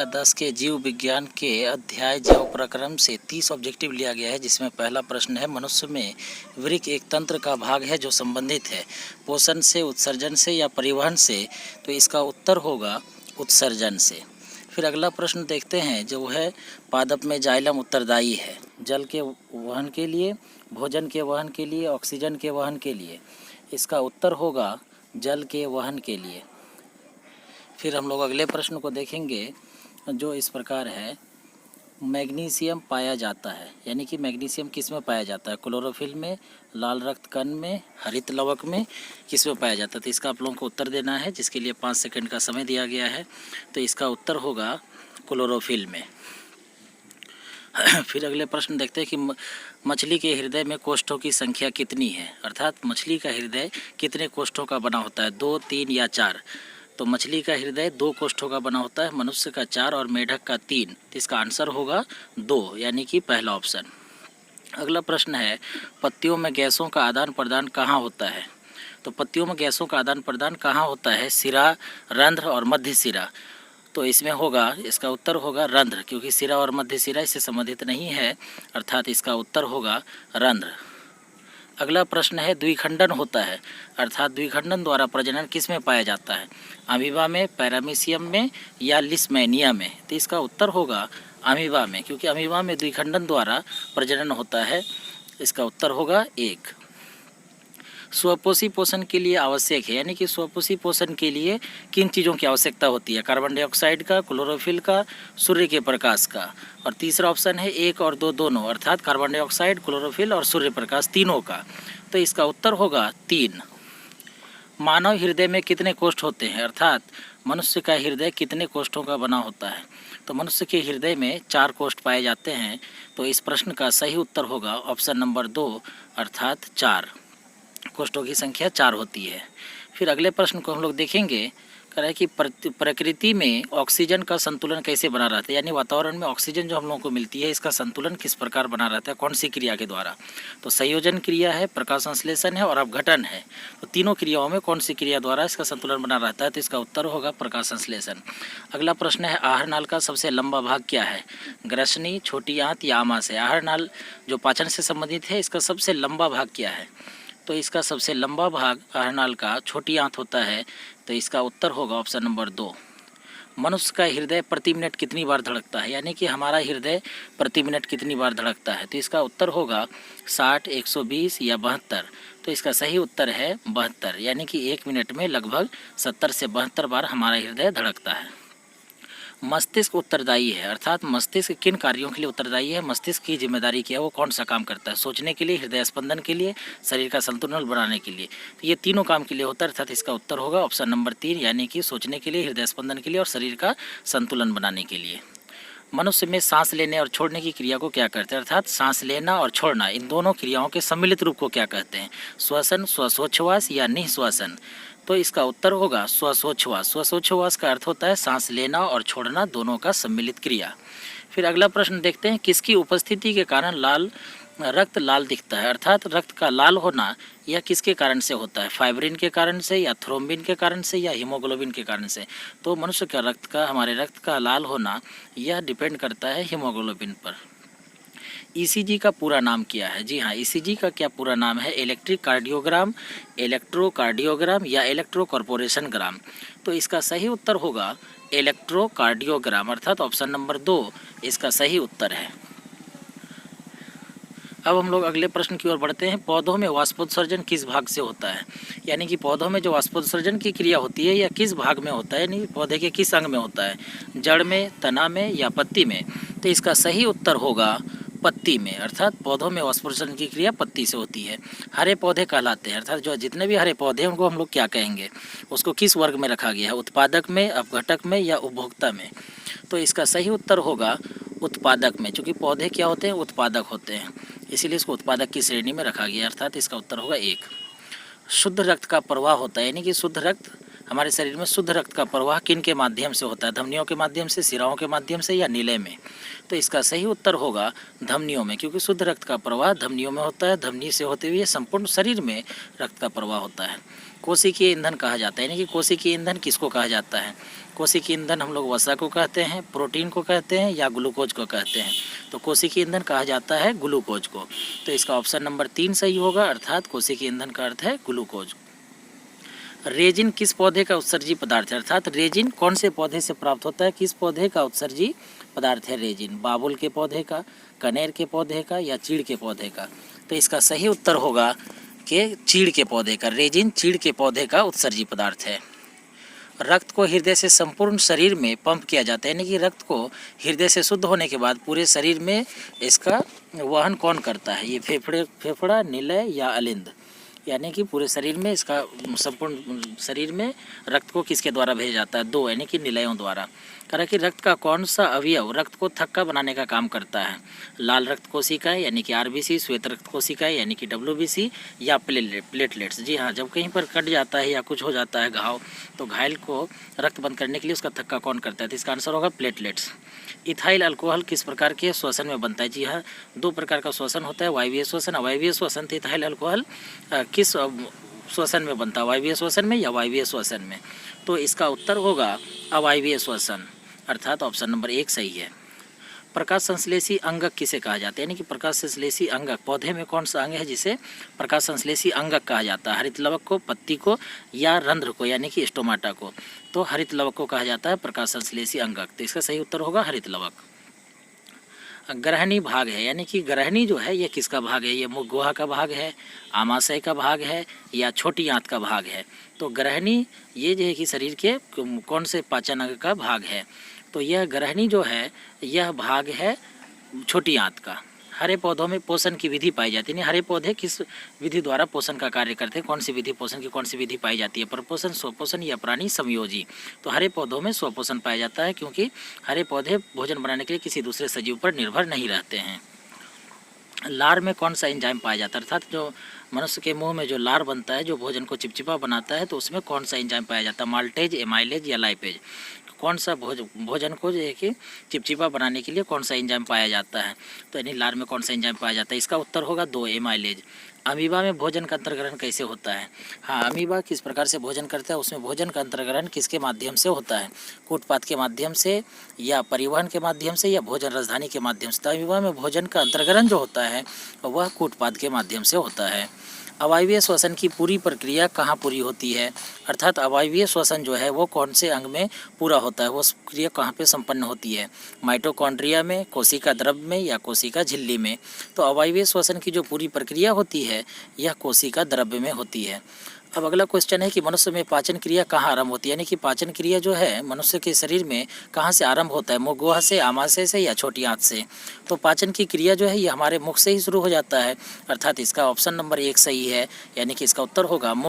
10 के जीव विज्ञान के अध्याय जैव प्रक्रम से 30 ऑब्जेक्टिव लिया गया है, जिसमें पहला प्रश्न है मनुष्य में वृक्क एक तंत्र का भाग है जो संबंधित है पोषण से, उत्सर्जन से या परिवहन से। तो इसका उत्तर होगा उत्सर्जन से। फिर अगला प्रश्न देखते हैं जो है पादप में जाइलम उत्तरदायी है जल के वहन के लिए, भोजन के वहन के लिए, ऑक्सीजन के वहन के लिए। इसका उत्तर होगा जल के वहन के लिए। फिर हम लोग अगले प्रश्न को देखेंगे जो इस प्रकार है, मैग्नीशियम पाया जाता है, यानी कि मैग्नीशियम किस में पाया जाता है? क्लोरोफिल में, लाल रक्त कण में, हरित लवक में, किस में पाया जाता है? तो इसका आप लोगों को उत्तर देना है, जिसके लिए 5 सेकंड का समय दिया गया है। तो इसका उत्तर होगा क्लोरोफिल में। फिर अगले प्रश्न देखते हैं कि मछली के हृदय में कोष्ठों की संख्या कितनी है, अर्थात मछली का हृदय कितने कोष्ठों का बना होता है, 2, 3 या 4? तो मछली का हृदय 2 कोष्ठों का बना होता है, मनुष्य का 4 और मेढक का 3। तो इसका आंसर होगा 2, यानी कि पहला ऑप्शन। अगला प्रश्न है पत्तियों में गैसों का आदान प्रदान कहाँ होता है? तो पत्तियों में गैसों का आदान प्रदान कहाँ होता है? सिरा, रंध्र और मध्य सिरा। तो इसमें होगा, इसका उत्तर होगा रंध्र, क्योंकि सिरा और मध्य सिरा इससे संबंधित नहीं है, अर्थात इसका उत्तर होगा रंध्र। अगला प्रश्न है द्विखंडन होता है, अर्थात द्विखंडन द्वारा प्रजनन किस में पाया जाता है? अमीबा में, पैरामीशियम में या लिस्मैनिया में? तो इसका उत्तर होगा अमीबा में, क्योंकि अमीबा में द्विखंडन द्वारा प्रजनन होता है। इसका उत्तर होगा 1। स्वपोषी पोषण के लिए आवश्यक है, यानी कि स्वपोषी पोषण के लिए किन चीज़ों की आवश्यकता होती है? कार्बन डाइऑक्साइड का, क्लोरोफिल का, सूर्य के प्रकाश का। और तीसरा ऑप्शन है 1 और 2 दोनों, अर्थात कार्बन डाइऑक्साइड, क्लोरोफिल और सूर्य प्रकाश तीनों का। तो इसका उत्तर होगा 3। मानव हृदय में कितने कोष्ठ होते हैं, अर्थात मनुष्य का हृदय कितने कोष्ठों का बना होता है? तो मनुष्य के हृदय में 4 कोष्ठ पाए जाते हैं। तो इस प्रश्न का सही उत्तर होगा ऑप्शन नंबर 2, अर्थात 4। कोष्ठों की संख्या 4 होती है। फिर अगले प्रश्न को हम लोग देखेंगे, कह रहा है कि प्रकृति में ऑक्सीजन का संतुलन कैसे बना रहता है, यानी वातावरण में ऑक्सीजन जो हम लोगों को मिलती है इसका संतुलन किस प्रकार बना रहता है, कौन सी क्रिया के द्वारा? तो संयोजन क्रिया है, प्रकाश संश्लेषण है और अपघटन है। तो तीनों क्रियाओं में कौन सी क्रिया द्वारा इसका संतुलन बना रहता है? तो इसका उत्तर होगा प्रकाश संश्लेषण। अगला प्रश्न है आहार नाल का सबसे लंबा भाग क्या है? ग्रसनी, छोटी आंत या आमाशय? आहार नाल जो पाचन से संबंधित है इसका सबसे लंबा भाग क्या है? तो इसका सबसे लंबा भाग आहार नाल का छोटी आंत होता है। तो इसका उत्तर होगा ऑप्शन नंबर 2। मनुष्य का हृदय प्रति मिनट कितनी बार धड़कता है, यानी कि हमारा हृदय प्रति मिनट कितनी बार धड़कता है? तो इसका उत्तर होगा 60, 120 या 72। तो इसका सही उत्तर है 72, यानी कि 1 मिनट में लगभग 70 से 72 बार हमारा हृदय धड़कता है। मस्तिष्क उत्तरदायी है, अर्थात मस्तिष्क किन कार्यों के लिए उत्तरदायी है? मस्तिष्क की जिम्मेदारी क्या है, वो कौन सा काम करता है? सोचने के लिए, हृदय स्पंदन के लिए, शरीर का संतुलन बनाने के लिए। तो ये तीनों काम के लिए होता है, अर्थात इसका उत्तर होगा ऑप्शन नंबर 3, यानी कि सोचने के लिए, हृदय स्पंदन के लिए और शरीर का संतुलन बनाने के लिए। मनुष्य में सांस लेने और छोड़ने की क्रिया को क्या कहते हैं, अर्थात सांस लेना और छोड़ना, इन दोनों क्रियाओं के सम्मिलित रूप को क्या कहते हैं? श्वसन, श्वासोच्छ्वास या निःश्वासन? तो इसका उत्तर होगा श्वासोच्छ्वास। श्वासोच्छ्वास का अर्थ होता है सांस लेना और छोड़ना, दोनों का सम्मिलित क्रिया। फिर अगला प्रश्न देखते हैं किसकी उपस्थिति के कारण रक्त लाल दिखता है, अर्थात रक्त का लाल होना यह किसके कारण से होता है? फाइब्रिन के कारण से या थ्रोम्बिन के कारण से या हीमोग्लोबिन के कारण से? तो मनुष्य का हमारे रक्त का लाल होना यह डिपेंड करता है हीमोग्लोबिन पर। ईसीजी का पूरा नाम क्या है? जी हाँ, ईसीजी का क्या पूरा नाम है? इलेक्ट्रिक कार्डियोग्राम, इलेक्ट्रोकार्डियोग्राम या इलेक्ट्रोकॉर्पोरेशन ग्राम? तो इसका सही उत्तर होगा इलेक्ट्रोकार्डियोग्राम, अर्थात ऑप्शन नंबर 2 इसका सही उत्तर है। अब हम लोग अगले प्रश्न की ओर बढ़ते हैं। पौधों में वाष्पोत्सर्जन किस भाग से होता है, यानी कि पौधों में जो वाष्पोत्सर्जन की क्रिया होती है यह किस भाग में होता है, यानी पौधे के किस अंग में होता है? जड़ में, तना में या पत्ती में? तो इसका सही उत्तर होगा पत्ती में, अर्थात पौधों में वाष्पोत्सर्जन की क्रिया पत्ती से होती है। हरे पौधे कहलाते हैं, अर्थात जो जितने भी हरे पौधे हैं उनको हम लोग क्या कहेंगे, उसको किस वर्ग में रखा गया है? उत्पादक में, अपघटक में या उपभोक्ता में? तो इसका सही उत्तर होगा उत्पादक में, क्योंकि पौधे क्या होते हैं? उत्पादक होते हैं, इसीलिए इसको उत्पादक की श्रेणी में रखा गया, अर्थात इसका उत्तर होगा 1। शुद्ध रक्त का प्रवाह होता है, यानी कि शुद्ध रक्त हमारे शरीर में शुद्ध रक्त का प्रवाह किन के माध्यम से होता है, धमनियों के माध्यम से, सिराओं के माध्यम से या नीले में। तो इसका सही उत्तर होगा धमनियों में, क्योंकि शुद्ध रक्त का प्रवाह धमनियों में होता है। धमनी से होते हुए संपूर्ण शरीर में रक्त का प्रवाह होता है। कोशिकीय ईंधन कहा जाता है, यानी कि कोशिकीय ईंधन किसको कहा जाता है? कोशिकीय ईंधन हम लोग वसा को कहते हैं, प्रोटीन को कहते हैं या ग्लूकोज को कहते हैं। तो कोशिकीय ईंधन कहा जाता है ग्लूकोज को। तो इसका ऑप्शन नंबर 3 सही होगा, अर्थात कोशिकीय ईंधन का अर्थ है ग्लूकोज। रेजिन किस पौधे का उत्सर्जी पदार्थ है? अर्थात रेजिन कौन से पौधे से प्राप्त होता है, किस पौधे का उत्सर्जी पदार्थ है रेजिन? बाबुल के पौधे का, कनेर के पौधे का या चीड़ के पौधे का? तो इसका सही उत्तर होगा कि चीड़ के पौधे का। रेजिन चीड़ के पौधे का उत्सर्जी पदार्थ है। रक्त को हृदय से संपूर्ण शरीर में पंप किया जाता है, यानी कि रक्त को हृदय से शुद्ध होने के बाद पूरे शरीर में इसका वहन कौन करता है? ये फेफड़ा, निलय या अलिंद? यानी कि पूरे शरीर में इसका संपूर्ण शरीर में रक्त को किसके द्वारा भेजा जाता है? 2, यानी कि निलयों द्वारा। कह रहा कि रक्त का कौन सा अवयव रक्त को थक्का बनाने का काम करता है? लाल रक्त कोशिकाएं यानी कि आरबीसी, श्वेत रक्त कोशिकाएं यानी कि डब्ल्यूबीसी या प्लेटलेट्स। जी हाँ, जब कहीं पर कट जाता है या कुछ हो जाता है घाव, तो घायल को रक्त बंद करने के लिए उसका थक्का कौन करता है? तो इसका आंसर होगा प्लेटलेट्स। इथाइल अल्कोहल किस प्रकार के श्वसन में बनता है? जी हाँ, 2 प्रकार का श्वसन होता है, वायवीय श्वसन, अवायवीय श्वसन। तो इथाइल अल्कोहल किस श्वसन में बनता है, वायवीय श्वसन में या वायवीय श्वसन में? तो इसका उत्तर होगा अवायवीय श्वसन, अर्थात ऑप्शन नंबर 1 सही है। प्रकाश संश्लेषी अंगक किसे कहा जाता है? यानी कि प्रकाश संश्लेषी अंगक पौधे में कौन सा अंग है जिसे प्रकाश संश्लेषी अंगक कहा जाता है? हरित लवक को, पत्ती को या रंध्र को, यानी कि स्टोमाटा को? तो हरित लवक को कहा जाता है प्रकाश संश्लेषी अंगक। तो इसका सही उत्तर होगा हरित लवक। ग्रहणी भाग है, यानी कि ग्रहणी जो है ये किसका भाग है? ये मुख गुहा का भाग है, आमाशय का भाग है या छोटी आंत का भाग है? तो ग्रहणी ये जो है कि शरीर के कौन से पाचन अंग का भाग है? तो यह ग्रहणी जो है यह भाग है छोटी आंत का। हरे पौधों में पोषण की विधि पाई जाती है। हरे पौधे किस विधि द्वारा पोषण का कार्य करते हैं? कौन सी विधि पोषण की कौन सी विधि पाई जाती है? परपोषण, स्वपोषण या प्राणी समयोजी? तो हरे पौधों में स्वपोषण पाया जाता है, क्योंकि हरे पौधे भोजन बनाने के लिए किसी दूसरे सजीव पर निर्भर नहीं रहते हैं। लार में कौन सा एंजाइम पाया जाता है? अर्थात जो मनुष्य के मुंह में जो लार बनता है, जो भोजन को चिपचिपा बनाता है, तो उसमें कौन सा एंजाइम पाया जाता है? माल्टेज, एमाइलेज या लाइपेज? कौन सा भोजन को जो है कि चिपचिपा बनाने के लिए कौन सा एंजाइम पाया जाता है? तो यानी लार में कौन सा एंजाइम पाया जाता है? इसका उत्तर होगा 2, एमाइलेज। अमीबा में भोजन का अंतर्ग्रहण कैसे होता है? हाँ, अमीबा किस प्रकार से भोजन करता है? उसमें भोजन का अंतर्ग्रहण किसके माध्यम से होता है? कूटपात के माध्यम से या परिवहन के माध्यम से या भोजन राजधानी के माध्यम से? तो अमीबा में भोजन का अंतर्ग्रहण जो होता है वह कूटपात के माध्यम से होता है। अवायवीय श्वसन की पूरी प्रक्रिया कहाँ पूरी होती है? अर्थात अवायवीय श्वसन जो है वो कौन से अंग में पूरा होता है, वो क्रिया कहाँ पे संपन्न होती है? माइटोकॉन्ड्रिया में, कोशिका द्रव्य में या कोशिका झिल्ली में? तो अवायवीय श्वसन की जो पूरी प्रक्रिया होती है यह कोशिका द्रव्य में होती है। अब अगला क्वेश्चन है कि मनुष्य में पाचन क्रिया कहाँ आरंभ होती है? यानी कि पाचन क्रिया जो है मनुष्य के शरीर में कहाँ से आरंभ होता है? मुख गुहा से, आमाशय से या छोटी आंत से? तो पाचन की क्रिया जो है ये हमारे मुख से ही शुरू हो जाता है, अर्थात इसका ऑप्शन नंबर 1 सही है, यानी कि इसका उत्तर होगा मुख।